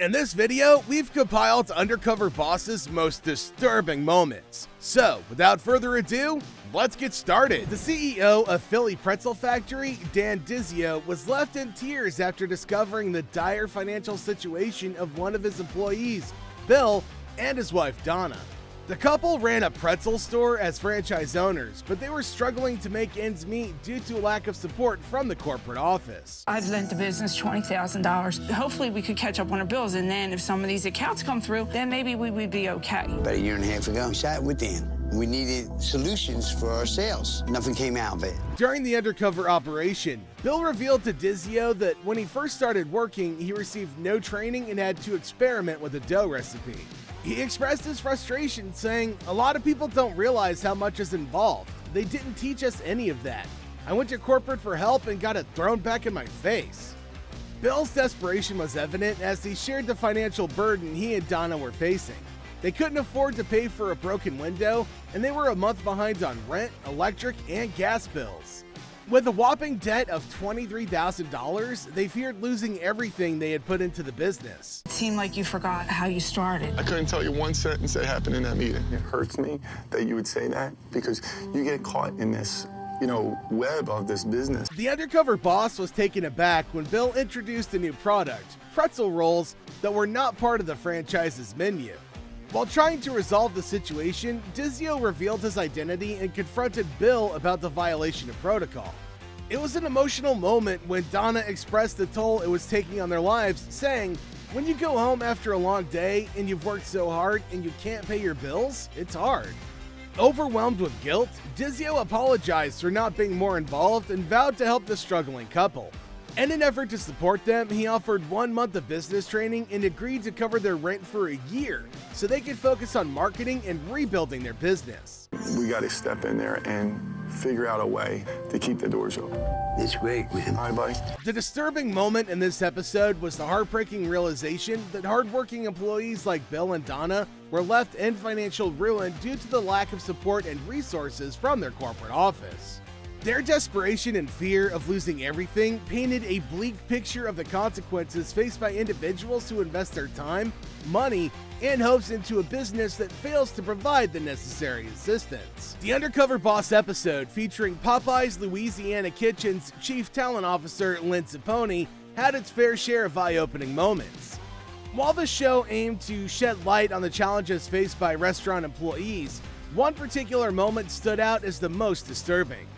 In this video, we've compiled Undercover Boss's most disturbing moments. So, without further ado, let's get started. The CEO of Philly Pretzel Factory, Dan Dizio, was left in tears after discovering the dire financial situation of one of his employees, Bill, and his wife, Donna. The couple ran a pretzel store as franchise owners, but they were struggling to make ends meet due to a lack of support from the corporate office. I've lent the business $20,000. Hopefully we could catch up on our bills, and then if some of these accounts come through, then maybe we would be okay. About a year and a half ago, we sat with Dan. We needed solutions for our sales. Nothing came out of it. During the undercover operation, Bill revealed to Dizio that when he first started working, he received no training and had to experiment with a dough recipe. He expressed his frustration, saying, "A lot of people don't realize how much is involved. They didn't teach us any of that. I went to corporate for help and got it thrown back in my face." Bill's desperation was evident as he shared the financial burden he and Donna were facing. They couldn't afford to pay for a broken window, and they were a month behind on rent, electric, and gas bills. With a whopping debt of $23,000, they feared losing everything they had put into the business. It seemed like you forgot how you started. I couldn't tell you one sentence that happened in that meeting. It hurts me that you would say that because you get caught in this, web of this business. The undercover boss was taken aback when Bill introduced a new product, pretzel rolls, that were not part of the franchise's menu. While trying to resolve the situation, Dizio revealed his identity and confronted Bill about the violation of protocol. It was an emotional moment when Donna expressed the toll it was taking on their lives, saying, "When you go home after a long day and you've worked so hard and you can't pay your bills, it's hard." Overwhelmed with guilt, Dizio apologized for not being more involved and vowed to help the struggling couple. In an effort to support them, he offered 1 month of business training and agreed to cover their rent for a year so they could focus on marketing and rebuilding their business. We got to step in there and figure out a way to keep the doors open. It's great, man. All right, buddy. The disturbing moment in this episode was the heartbreaking realization that hardworking employees like Bill and Donna were left in financial ruin due to the lack of support and resources from their corporate office. Their desperation and fear of losing everything painted a bleak picture of the consequences faced by individuals who invest their time, money, and hopes into a business that fails to provide the necessary assistance. The Undercover Boss episode, featuring Popeye's Louisiana Kitchen's Chief Talent Officer Lynn Zapponi, had its fair share of eye-opening moments. While the show aimed to shed light on the challenges faced by restaurant employees, one particular moment stood out as the most disturbing.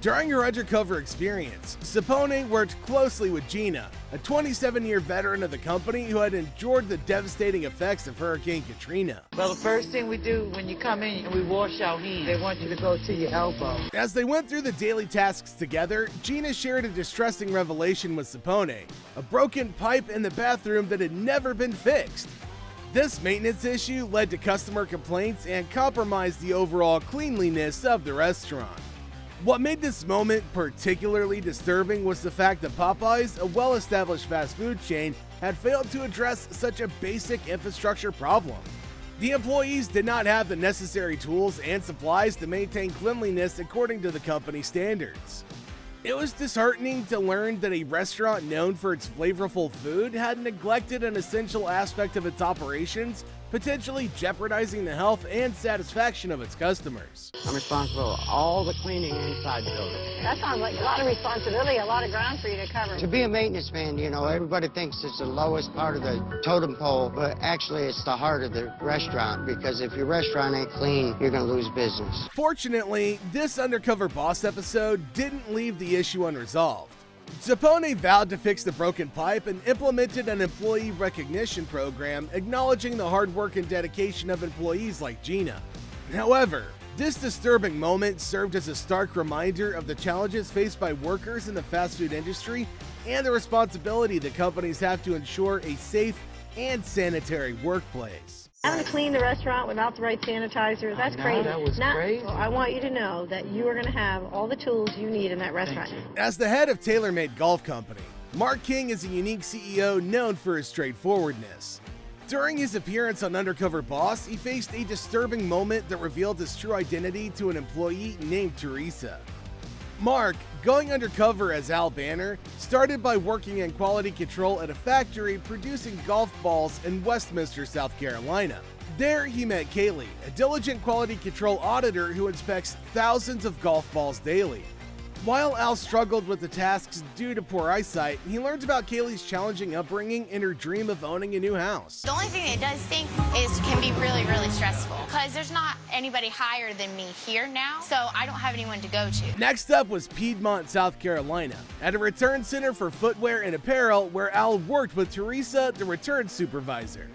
During her undercover experience, Zapponi worked closely with Gina, a 27-year veteran of the company who had endured the devastating effects of Hurricane Katrina. Well, the first thing we do when you come in, we wash our hands. They want you to go to your elbow. As they went through the daily tasks together, Gina shared a distressing revelation with Zapponi, a broken pipe in the bathroom that had never been fixed. This maintenance issue led to customer complaints and compromised the overall cleanliness of the restaurant. What made this moment particularly disturbing was the fact that Popeyes, a well-established fast food chain, had failed to address such a basic infrastructure problem. The employees did not have the necessary tools and supplies to maintain cleanliness according to the company standards. It was disheartening to learn that a restaurant known for its flavorful food had neglected an essential aspect of its operations, potentially jeopardizing the health and satisfaction of its customers. I'm responsible for all the cleaning inside the building. That sounds like a lot of responsibility, a lot of ground for you to cover. To be a maintenance man, everybody thinks it's the lowest part of the totem pole, but actually it's the heart of the restaurant, because if your restaurant ain't clean, you're going to lose business. Fortunately, this Undercover Boss episode didn't leave the issue unresolved. Zapponi vowed to fix the broken pipe and implemented an employee recognition program acknowledging the hard work and dedication of employees like Gina. However, this disturbing moment served as a stark reminder of the challenges faced by workers in the fast food industry and the responsibility that companies have to ensure a safe and sanitary workplace. Having to clean the restaurant without the right sanitizer, that's crazy. That was crazy. I want you to know that you are going to have all the tools you need in that restaurant. As the head of TaylorMade Golf Company, Mark King is a unique CEO known for his straightforwardness. During his appearance on Undercover Boss, he faced a disturbing moment that revealed his true identity to an employee named Teresa. Mark, going undercover as Al Banner, started by working in quality control at a factory producing golf balls in Westminster, South Carolina. There, he met Kaylee, a diligent quality control auditor who inspects thousands of golf balls daily. While Al struggled with the tasks due to poor eyesight, he learned about Kaylee's challenging upbringing and her dream of owning a new house. The only thing that does stink is can be really, really stressful because there's not anybody higher than me here now, so I don't have anyone to go to. Next up was Piedmont, South Carolina, at a return center for footwear and apparel where Al worked with Teresa, the return supervisor.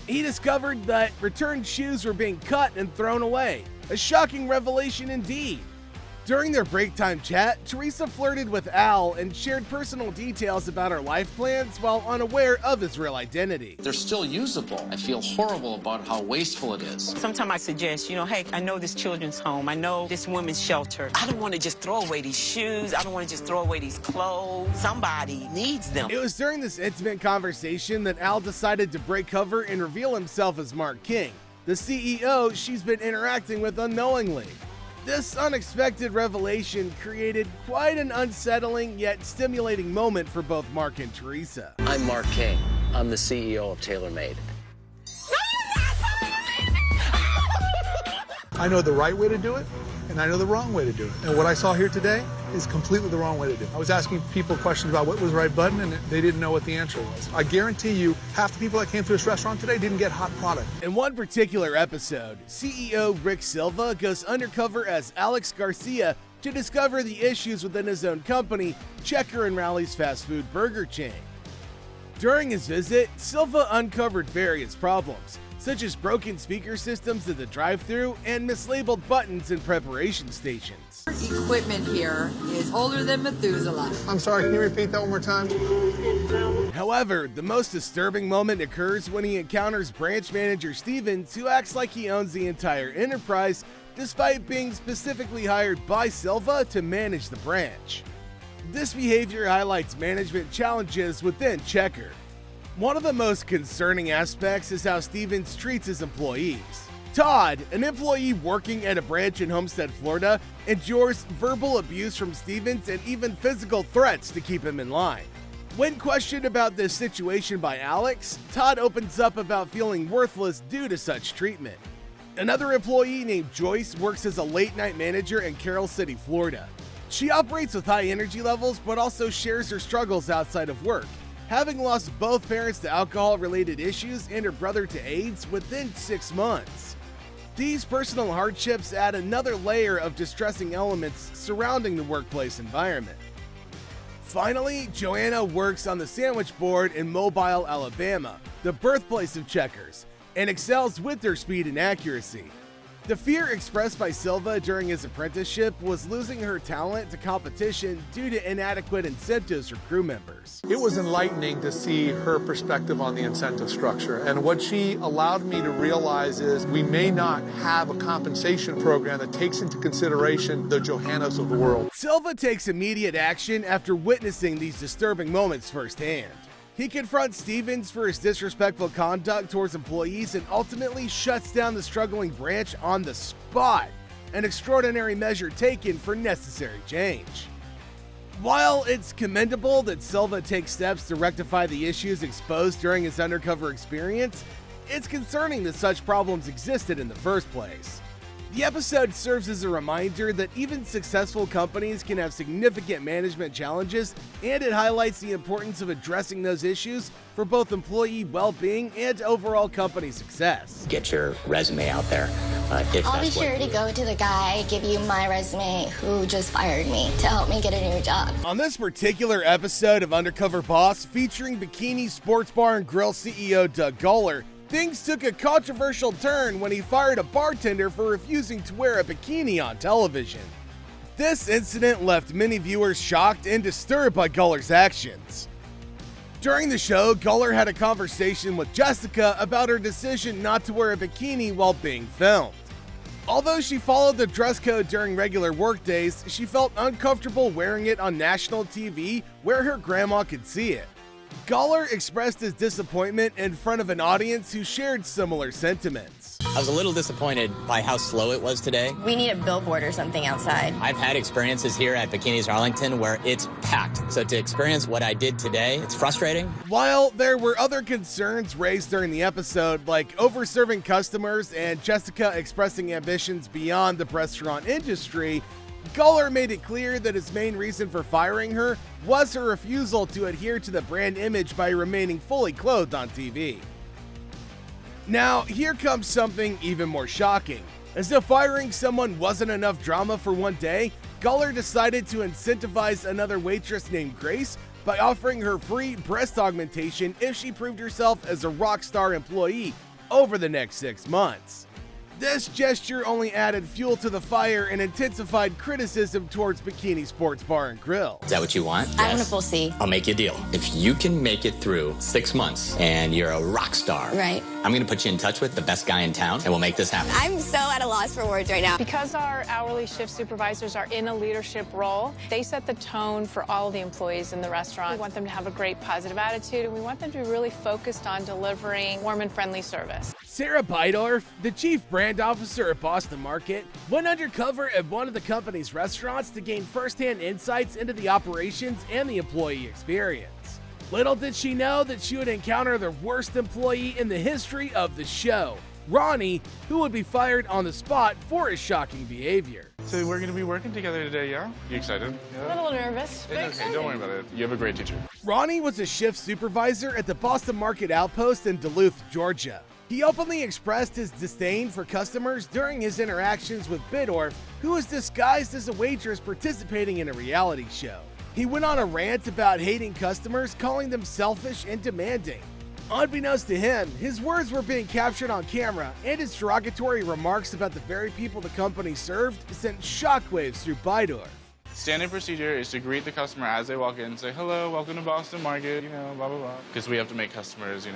He discovered that returned shoes were being cut and thrown away. A shocking revelation indeed. During their break time chat, Teresa flirted with Al and shared personal details about her life plans while unaware of his real identity. They're still usable. I feel horrible about how wasteful it is. Sometimes I suggest, hey, I know this children's home. I know this women's shelter. I don't want to just throw away these shoes. I don't want to just throw away these clothes. Somebody needs them. It was during this intimate conversation that Al decided to break cover and reveal himself as Mark King, the CEO she's been interacting with unknowingly. This unexpected revelation created quite an unsettling yet stimulating moment for both Mark and Teresa. I'm Mark King. I'm the CEO of TaylorMade. I know the right way to do it, and I know the wrong way to do it. And what I saw here today is completely the wrong way to do it. I was asking people questions about what was the right button, and they didn't know what the answer was. I guarantee you, half the people that came to this restaurant today didn't get hot product. In one particular episode, CEO Rick Silva goes undercover as Alex Garcia to discover the issues within his own company, Checker and Rally's fast food burger chain. During his visit, Silva uncovered various problems, such as broken speaker systems at the drive-thru and mislabeled buttons in preparation stations. Equipment here is older than Methuselah. I'm sorry, can you repeat that one more time? However, the most disturbing moment occurs when he encounters branch manager Stevens, who acts like he owns the entire enterprise, despite being specifically hired by Silva to manage the branch. This behavior highlights management challenges within Checker. One of the most concerning aspects is how Stevens treats his employees. Todd, an employee working at a branch in Homestead, Florida, endures verbal abuse from Stevens and even physical threats to keep him in line. When questioned about this situation by Alex, Todd opens up about feeling worthless due to such treatment. Another employee named Joyce works as a late-night manager in Carroll City, Florida. She operates with high energy levels but also shares her struggles outside of work, having lost both parents to alcohol-related issues and her brother to AIDS within 6 months. These personal hardships add another layer of distressing elements surrounding the workplace environment. Finally, Joanna works on the sandwich board in Mobile, Alabama, the birthplace of Checkers, and excels with her speed and accuracy. The fear expressed by Silva during his apprenticeship was losing her talent to competition due to inadequate incentives for crew members. It was enlightening to see her perspective on the incentive structure. And what she allowed me to realize is we may not have a compensation program that takes into consideration the Johannas of the world. Silva takes immediate action after witnessing these disturbing moments firsthand. He confronts Stevens for his disrespectful conduct towards employees and ultimately shuts down the struggling branch on the spot, an extraordinary measure taken for necessary change. While it's commendable that Silva takes steps to rectify the issues exposed during his undercover experience, it's concerning that such problems existed in the first place. The episode serves as a reminder that even successful companies can have significant management challenges, and it highlights the importance of addressing those issues for both employee well-being and overall company success. Get your resume out there. I'll be sure to go to the guy, give you my resume, who just fired me to help me get a new job. On this particular episode of Undercover Boss, featuring Bikini Sports Bar and Grill CEO Doug Goller, things took a controversial turn when he fired a bartender for refusing to wear a bikini on television. This incident left many viewers shocked and disturbed by Goller's actions. During the show, Goller had a conversation with Jessica about her decision not to wear a bikini while being filmed. Although she followed the dress code during regular work days, she felt uncomfortable wearing it on national TV where her grandma could see it. Goller expressed his disappointment in front of an audience who shared similar sentiments. I was a little disappointed by how slow it was today. We need a billboard or something outside. I've had experiences here at Bikinis Arlington where it's packed. So to experience what I did today, it's frustrating. While there were other concerns raised during the episode, like over-serving customers and Jessica expressing ambitions beyond the restaurant industry, Guller made it clear that his main reason for firing her was her refusal to adhere to the brand image by remaining fully clothed on TV. Now, here comes something even more shocking. As if firing someone wasn't enough drama for one day, Guller decided to incentivize another waitress named Grace by offering her free breast augmentation if she proved herself as a rock star employee over the next 6 months. This gesture only added fuel to the fire and intensified criticism towards Bikini Sports Bar and Grill. Is that what you want? I want a full C. I'll make you a deal. If you can make it through 6 months and you're a rock star, Right. I'm going to put you in touch with the best guy in town and we'll make this happen. I'm so at a loss for words right now. Because our hourly shift supervisors are in a leadership role, they set the tone for all of the employees in the restaurant. We want them to have a great positive attitude, and we want them to be really focused on delivering warm and friendly service. Sarah Beidorf, the chief brand officer at Boston Market, went undercover at one of the company's restaurants to gain firsthand insights into the operations and the employee experience. Little did she know that she would encounter the worst employee in the history of the show, Ronnie, who would be fired on the spot for his shocking behavior. So we're going to be working together today, yeah? You excited? A little nervous. It's okay, don't worry about it. You have a great teacher. Ronnie was a shift supervisor at the Boston Market Outpost in Duluth, Georgia. He openly expressed his disdain for customers during his interactions with Beidorf, who was disguised as a waitress participating in a reality show. He went on a rant about hating customers, calling them selfish and demanding. Unbeknownst to him, his words were being captured on camera, and his derogatory remarks about the very people the company served sent shockwaves through Beidorf. Standard procedure is to greet the customer as they walk in and say, hello, welcome to Boston Market, blah, blah, blah. Because we have to make customers,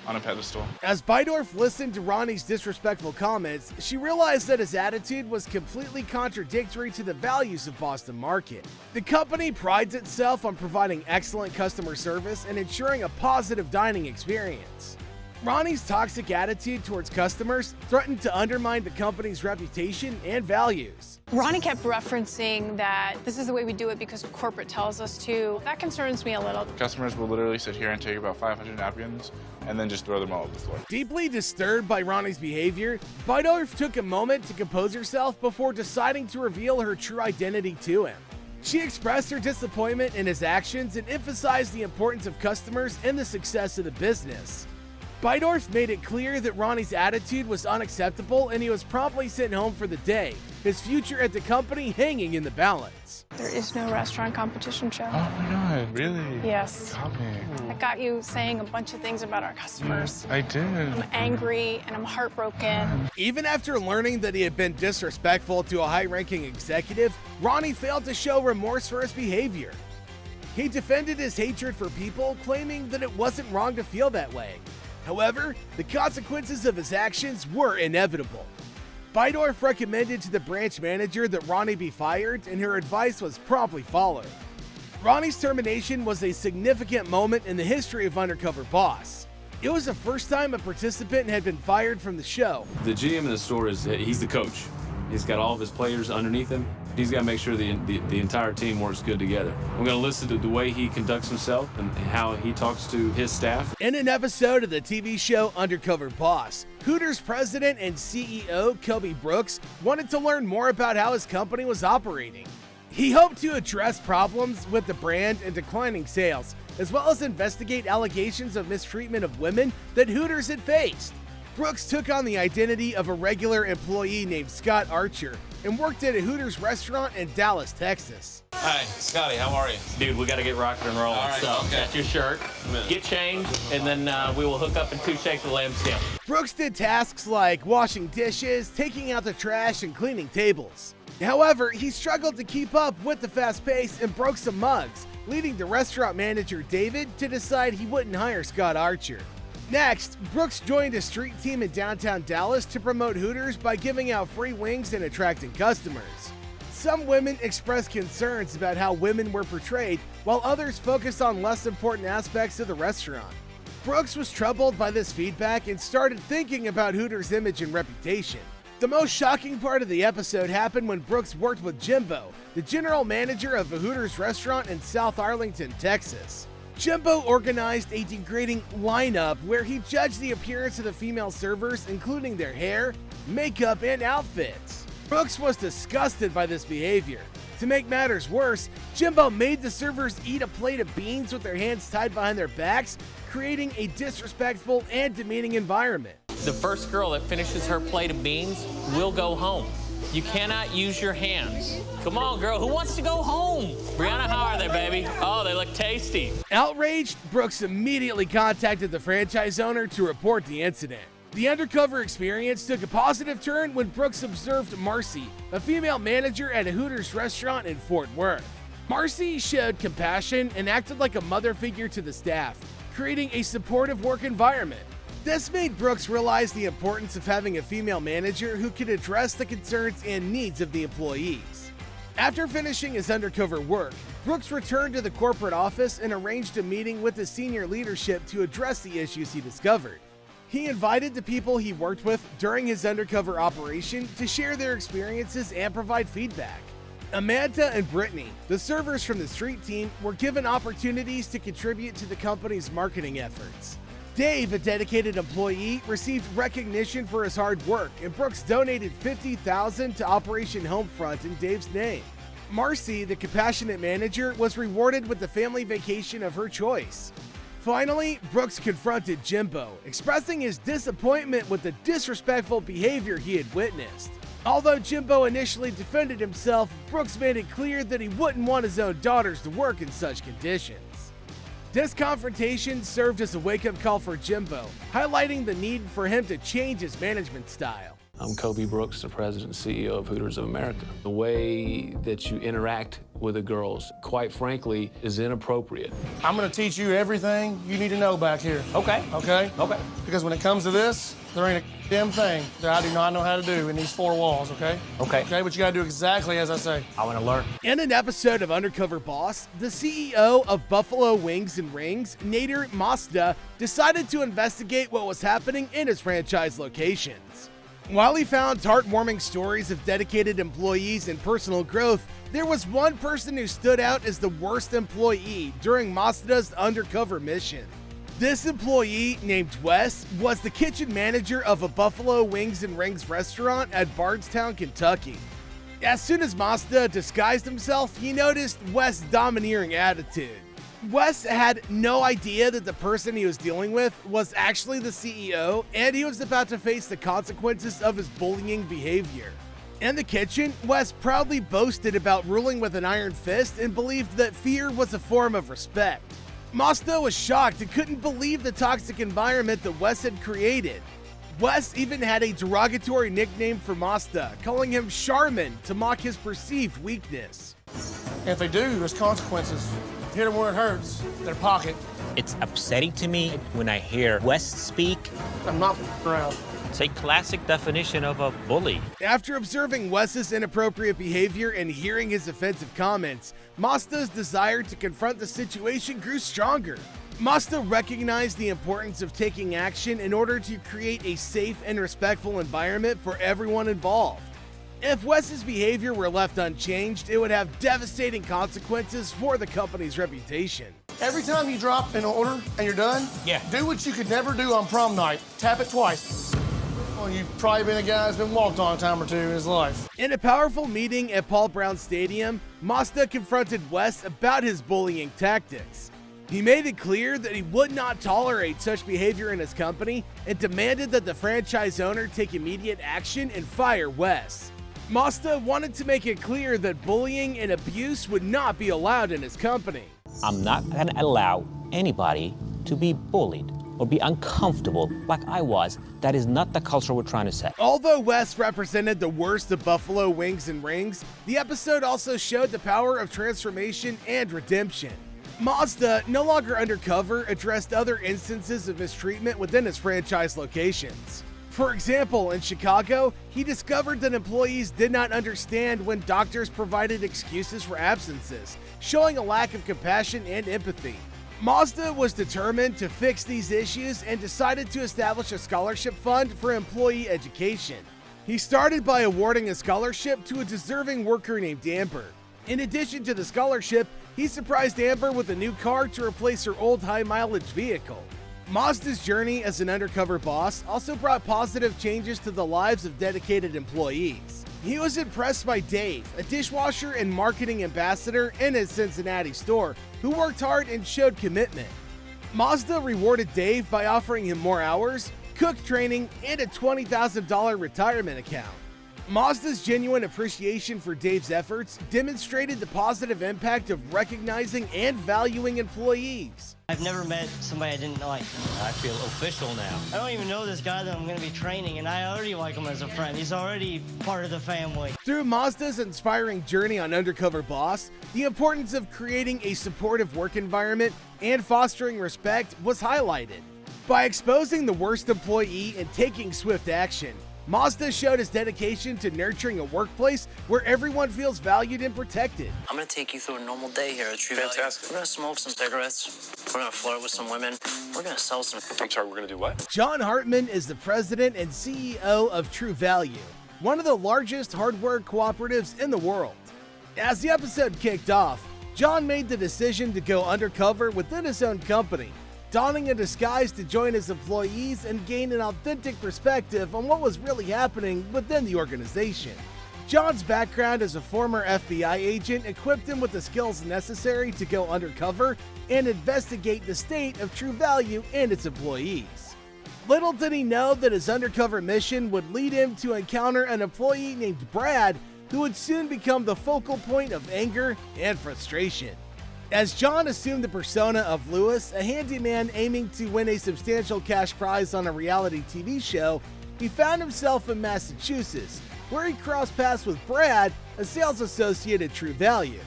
on a pedestal. As Beidorf listened to Ronnie's disrespectful comments, she realized that his attitude was completely contradictory to the values of Boston Market. The company prides itself on providing excellent customer service and ensuring a positive dining experience. Ronnie's toxic attitude towards customers threatened to undermine the company's reputation and values. Ronnie kept referencing that this is the way we do it because corporate tells us to. That concerns me a little. Customers will literally sit here and take about 500 napkins and then just throw them all over the floor. Deeply disturbed by Ronnie's behavior, Beidorf took a moment to compose herself before deciding to reveal her true identity to him. She expressed her disappointment in his actions and emphasized the importance of customers and the success of the business. Beidorf made it clear that Ronnie's attitude was unacceptable and he was promptly sent home for the day, his future at the company hanging in the balance. There is no restaurant competition show. Oh my God, really? Yes. Got me. I got you saying a bunch of things about our customers. I did. I'm angry and I'm heartbroken. Even after learning that he had been disrespectful to a high-ranking executive, Ronnie failed to show remorse for his behavior. He defended his hatred for people, claiming that it wasn't wrong to feel that way. However, the consequences of his actions were inevitable. Beidorf recommended to the branch manager that Ronnie be fired, and her advice was promptly followed. Ronnie's termination was a significant moment in the history of Undercover Boss. It was the first time a participant had been fired from the show. The GM in the store he's the coach. He's got all of his players underneath him. He's got to make sure the entire team works good together. We're going to listen to the way he conducts himself and how he talks to his staff. In an episode of the TV show Undercover Boss, Hooters president and CEO Kobe Brooks wanted to learn more about how his company was operating. He hoped to address problems with the brand and declining sales, as well as investigate allegations of mistreatment of women that Hooters had faced. Brooks took on the identity of a regular employee named Scott Archer and worked at a Hooters restaurant in Dallas, Texas. Hi, Scotty, how are you? Dude, we got to get rocking and rolling. All right, so okay. That's your shirt. Get changed, and then we will hook up in 2 shakes of lamb skin. Brooks did tasks like washing dishes, taking out the trash, and cleaning tables. However, he struggled to keep up with the fast pace and broke some mugs, leading the restaurant manager David to decide he wouldn't hire Scott Archer. Next, Brooks joined a street team in downtown Dallas to promote Hooters by giving out free wings and attracting customers. Some women expressed concerns about how women were portrayed, while others focused on less important aspects of the restaurant. Brooks was troubled by this feedback and started thinking about Hooters' image and reputation. The most shocking part of the episode happened when Brooks worked with Jimbo, the general manager of a Hooters restaurant in South Arlington, Texas. Jimbo organized a degrading lineup where he judged the appearance of the female servers, including their hair, makeup, and outfits. Brooks was disgusted by this behavior. To make matters worse, Jimbo made the servers eat a plate of beans with their hands tied behind their backs, creating a disrespectful and demeaning environment. The first girl that finishes her plate of beans will go home. You cannot use your hands. Come on, girl, who wants to go home? Brianna, how are they, baby? Oh, they look tasty. Outraged, Brooks immediately contacted the franchise owner to report the incident. The undercover experience took a positive turn when Brooks observed Marcy, a female manager at a Hooters restaurant in Fort Worth. Marcy showed compassion and acted like a mother figure to the staff, creating a supportive work environment. This made Brooks realize the importance of having a female manager who could address the concerns and needs of the employees. After finishing his undercover work, Brooks returned to the corporate office and arranged a meeting with the senior leadership to address the issues he discovered. He invited the people he worked with during his undercover operation to share their experiences and provide feedback. Amanda and Brittany, the servers from the street team, were given opportunities to contribute to the company's marketing efforts. Dave, a dedicated employee, received recognition for his hard work, and Brooks donated $50,000 to Operation Homefront in Dave's name. Marcy, the compassionate manager, was rewarded with the family vacation of her choice. Finally, Brooks confronted Jimbo, expressing his disappointment with the disrespectful behavior he had witnessed. Although Jimbo initially defended himself, Brooks made it clear that he wouldn't want his own daughters to work in such conditions. This confrontation served as a wake-up call for Jimbo, highlighting the need for him to change his management style. I'm Kobe Brooks, the president and CEO of Hooters of America. The way that you interact with the girls, quite frankly, is inappropriate. I'm gonna teach you everything you need to know back here. Okay. Okay? Okay. Because when it comes to this, there ain't a damn thing that I do not know how to do in these four walls, okay? Okay. Okay, but you gotta do exactly as I say. I want to learn. In an episode of Undercover Boss, the CEO of Buffalo Wings and Rings, Nader Mazda, decided to investigate what was happening in his franchise locations. While he found heartwarming stories of dedicated employees and personal growth, there was one person who stood out as the worst employee during Mazda's undercover mission. This employee, named Wes, was the kitchen manager of a Buffalo Wings and Rings restaurant at Bardstown, Kentucky. As soon as Mazda disguised himself, he noticed Wes' domineering attitude. Wes had no idea that the person he was dealing with was actually the CEO, and he was about to face the consequences of his bullying behavior. In the kitchen, Wes proudly boasted about ruling with an iron fist and believed that fear was a form of respect. Mazda was shocked and couldn't believe the toxic environment that Wes had created. Wes even had a derogatory nickname for Mazda, calling him Charmin to mock his perceived weakness. And if they do, there's consequences. Hit them where it hurts, their pocket. It's upsetting to me when I hear Wes speak. I'm not around. It's a classic definition of a bully. After observing Wes's inappropriate behavior and hearing his offensive comments, Mazda's desire to confront the situation grew stronger. Mazda recognized the importance of taking action in order to create a safe and respectful environment for everyone involved. If Wes's behavior were left unchanged, it would have devastating consequences for the company's reputation. Every time you drop an order and you're done, do what you could never do on prom night. Tap it twice. Well, you've probably been a guy that's been walked on a time or two in his life. In a powerful meeting at Paul Brown Stadium, Mazda confronted Wes about his bullying tactics. He made it clear that he would not tolerate such behavior in his company and demanded that the franchise owner take immediate action and fire Wes. Mazda wanted to make it clear that bullying and abuse would not be allowed in his company. I'm not gonna allow anybody to be bullied or be uncomfortable like I was. That is not the culture we're trying to set. Although Wes represented the worst of Buffalo Wings and Rings, the episode also showed the power of transformation and redemption. Mazda, no longer undercover, addressed other instances of mistreatment within his franchise locations. For example, in Chicago, he discovered that employees did not understand when doctors provided excuses for absences, showing a lack of compassion and empathy. Mazda was determined to fix these issues and decided to establish a scholarship fund for employee education. He started by awarding a scholarship to a deserving worker named Amber. In addition to the scholarship, he surprised Amber with a new car to replace her old high-mileage vehicle. Mazda's journey as an undercover boss also brought positive changes to the lives of dedicated employees. He was impressed by Dave, a dishwasher and marketing ambassador in his Cincinnati store, who worked hard and showed commitment. Mazda rewarded Dave by offering him more hours, cook training, and a $20,000 retirement account. Mazda's genuine appreciation for Dave's efforts demonstrated the positive impact of recognizing and valuing employees. I've never met somebody I didn't like. I feel official now. I don't even know this guy that I'm going to be training, and I already like him as a friend. He's already part of the family. Through Mazda's inspiring journey on Undercover Boss, the importance of creating a supportive work environment and fostering respect was highlighted. By exposing the worst employee and taking swift action, Mazda showed his dedication to nurturing a workplace where everyone feels valued and protected. I'm going to take you through a normal day here at True Value. Fantastic. We're going to smoke some cigarettes. We're going to flirt with some women. We're going to sell some... I'm sorry, we're going to do what? John Hartman is the president and CEO of True Value, one of the largest hardware cooperatives in the world. As the episode kicked off, John made the decision to go undercover within his own company, donning a disguise to join his employees and gain an authentic perspective on what was really happening within the organization. John's background as a former FBI agent equipped him with the skills necessary to go undercover and investigate the state of True Value and its employees. Little did he know that his undercover mission would lead him to encounter an employee named Brad, who would soon become the focal point of anger and frustration. As John assumed the persona of Lewis, a handyman aiming to win a substantial cash prize on a reality TV show, he found himself in Massachusetts, where he crossed paths with Brad, a sales associate at True Value.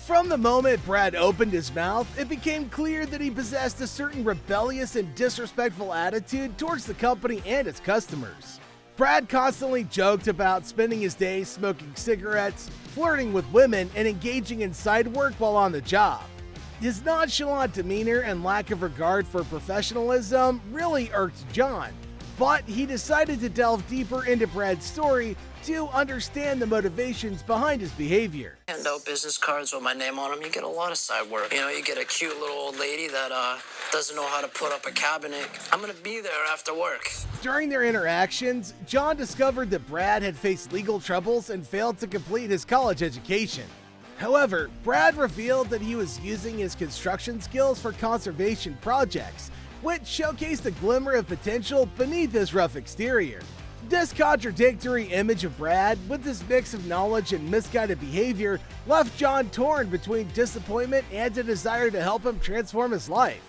From the moment Brad opened his mouth, it became clear that he possessed a certain rebellious and disrespectful attitude towards the company and its customers. Brad constantly joked about spending his days smoking cigarettes, flirting with women, and engaging in side work while on the job. His nonchalant demeanor and lack of regard for professionalism really irked John, but he decided to delve deeper into Brad's story to understand the motivations behind his behavior. Hand out business cards with my name on them. You get a lot of side work. You know, you get a cute little old lady that doesn't know how to put up a cabinet. I'm going to be there after work. During their interactions, John discovered that Brad had faced legal troubles and failed to complete his college education. However, Brad revealed that he was using his construction skills for conservation projects, which showcased a glimmer of potential beneath his rough exterior. This contradictory image of Brad, with his mix of knowledge and misguided behavior, left John torn between disappointment and a desire to help him transform his life.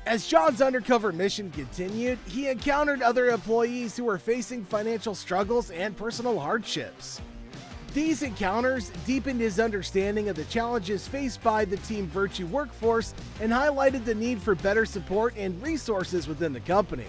As John's undercover mission continued, he encountered other employees who were facing financial struggles and personal hardships. These encounters deepened his understanding of the challenges faced by the Team Virtue workforce and highlighted the need for better support and resources within the company.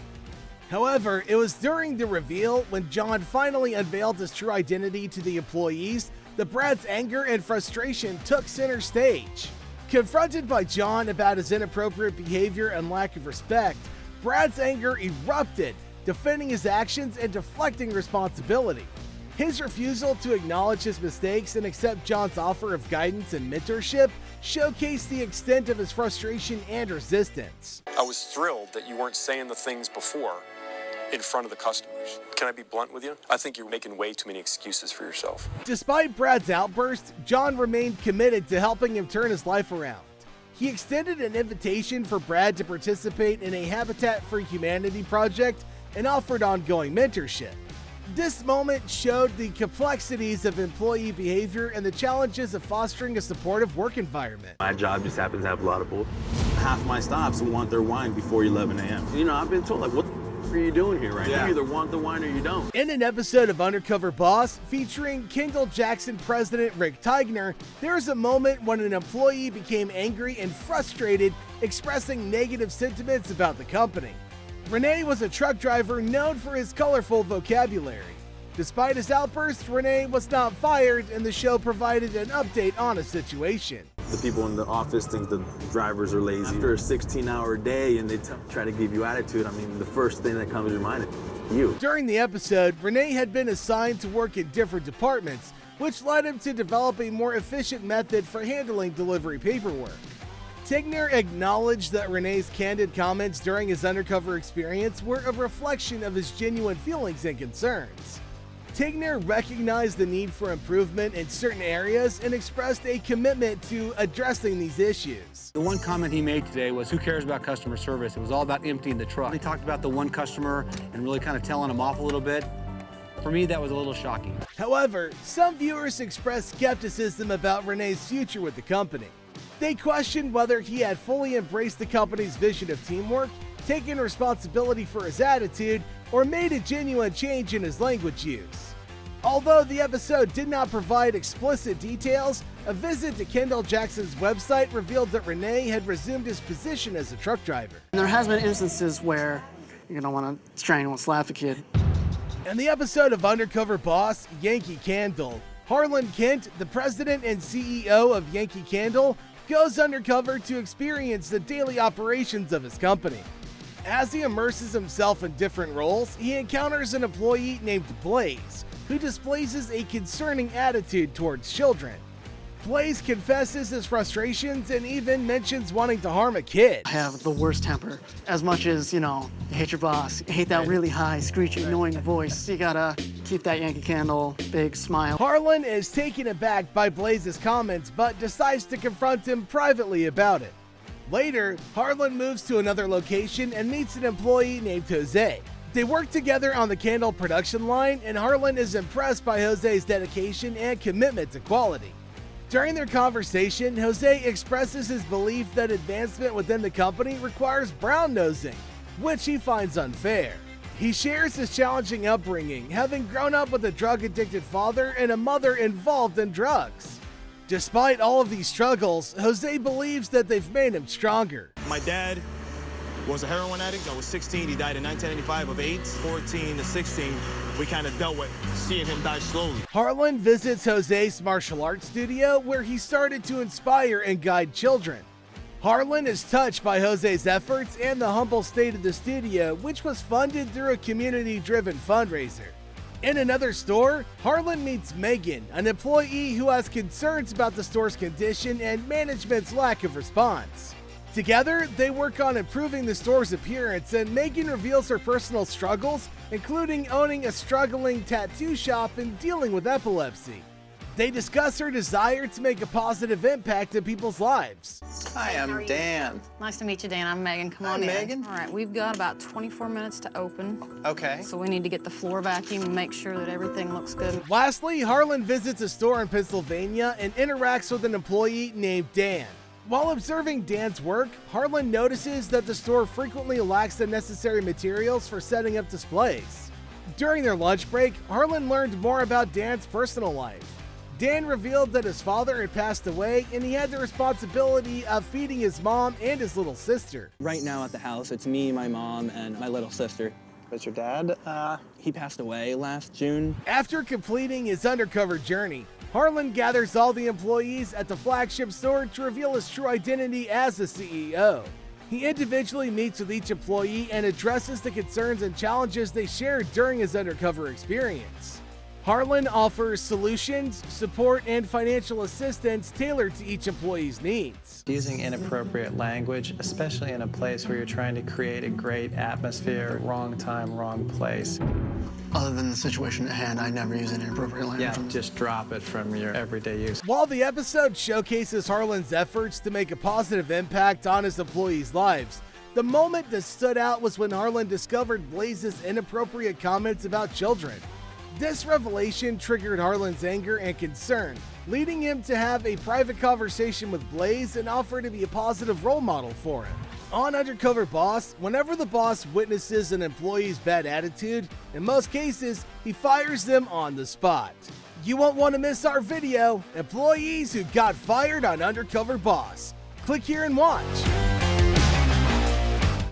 However, it was during the reveal, when John finally unveiled his true identity to the employees, that Brad's anger and frustration took center stage. Confronted by John about his inappropriate behavior and lack of respect, Brad's anger erupted, defending his actions and deflecting responsibility. His refusal to acknowledge his mistakes and accept John's offer of guidance and mentorship showcased the extent of his frustration and resistance. I was thrilled that you weren't saying the things before in front of the customers. Can I be blunt with you? I think you're making way too many excuses for yourself. Despite Brad's outburst, John remained committed to helping him turn his life around. He extended an invitation for Brad to participate in a Habitat for Humanity project and offered ongoing mentorship. This moment showed the complexities of employee behavior and the challenges of fostering a supportive work environment. My job just happens to have a lot of bull. Half my stops want their wine before 11 a.m. You know, I've been told, like, what are you doing here right now? You either want the wine or you don't. In an episode of Undercover Boss featuring Kendall Jackson president Rick Tigner, there's a moment when an employee became angry and frustrated, expressing negative sentiments about the company. Renee was a truck driver known for his colorful vocabulary. Despite his outburst, Renee was not fired, and the show provided an update on a situation. The people in the office think the drivers are lazy. After a 16-hour day and they try to give you attitude, I mean, the first thing that comes to your mind is you. During the episode, Renee had been assigned to work in different departments, which led him to develop a more efficient method for handling delivery paperwork. Tigner acknowledged that Renee's candid comments during his undercover experience were a reflection of his genuine feelings and concerns. Tigner recognized the need for improvement in certain areas and expressed a commitment to addressing these issues. The one comment he made today was, who cares about customer service? It was all about emptying the truck. He talked about the one customer and really kind of telling him off a little bit. For me, that was a little shocking. However, some viewers expressed skepticism about Renee's future with the company. They questioned whether he had fully embraced the company's vision of teamwork, taken responsibility for his attitude, or made a genuine change in his language use. Although the episode did not provide explicit details, a visit to Kendall Jackson's website revealed that Renee had resumed his position as a truck driver. There has been instances where you don't want to strain or slap a kid. In the episode of Undercover Boss, Yankee Candle, Harlan Kent, the president and CEO of Yankee Candle, goes undercover to experience the daily operations of his company. As he immerses himself in different roles, he encounters an employee named Blaze, who displays a concerning attitude towards children. Blaze confesses his frustrations and even mentions wanting to harm a kid. I have the worst temper. As much as, you hate your boss, you hate that really high, screechy, annoying voice. You gotta keep that Yankee Candle big smile. Harlan is taken aback by Blaze's comments, but decides to confront him privately about it. Later, Harlan moves to another location and meets an employee named Jose. They work together on the candle production line, and Harlan is impressed by Jose's dedication and commitment to quality. During their conversation, Jose expresses his belief that advancement within the company requires brown-nosing, which he finds unfair. He shares his challenging upbringing, having grown up with a drug-addicted father and a mother involved in drugs. Despite all of these struggles, Jose believes that they've made him stronger. My dad was a heroin addict. I was 16. He died in 1995 of AIDS. 14 to 16, we kind of dealt with seeing him die slowly. Harlan visits Jose's martial arts studio, where he started to inspire and guide children. Harlan is touched by Jose's efforts and the humble state of the studio, which was funded through a community-driven fundraiser. In another store, Harlan meets Megan, an employee who has concerns about the store's condition and management's lack of response. Together, they work on improving the store's appearance, and Megan reveals her personal struggles, including owning a struggling tattoo shop and dealing with epilepsy. They discuss her desire to make a positive impact in people's lives. Hi, I'm Dan. Nice to meet you, Dan. I'm Megan. Come on in. Megan. All right, we've got about 24 minutes to open. Okay. So we need to get the floor vacuum and make sure that everything looks good. Lastly, Harlan visits a store in Pennsylvania and interacts with an employee named Dan. While observing Dan's work, Harlan notices that the store frequently lacks the necessary materials for setting up displays. During their lunch break, Harlan learned more about Dan's personal life. Dan revealed that his father had passed away and he had the responsibility of feeding his mom and his little sister. Right now at the house, it's me, my mom, and my little sister. What's your dad? He passed away last June. After completing his undercover journey, Harlan gathers all the employees at the flagship store to reveal his true identity as the CEO. He individually meets with each employee and addresses the concerns and challenges they shared during his undercover experience. Harlan offers solutions, support, and financial assistance tailored to each employee's needs. Using inappropriate language, especially in a place where you're trying to create a great atmosphere, wrong time, wrong place. Other than the situation at hand, I never use any inappropriate language. Yeah, just drop it from your everyday use. While the episode showcases Harlan's efforts to make a positive impact on his employees' lives, the moment that stood out was when Harlan discovered Blaze's inappropriate comments about children. This revelation triggered Harlan's anger and concern, leading him to have a private conversation with Blaze and offer to be a positive role model for him. On Undercover Boss, whenever the boss witnesses an employee's bad attitude, in most cases, he fires them on the spot. You won't want to miss our video, Employees Who Got Fired on Undercover Boss. Click here and watch.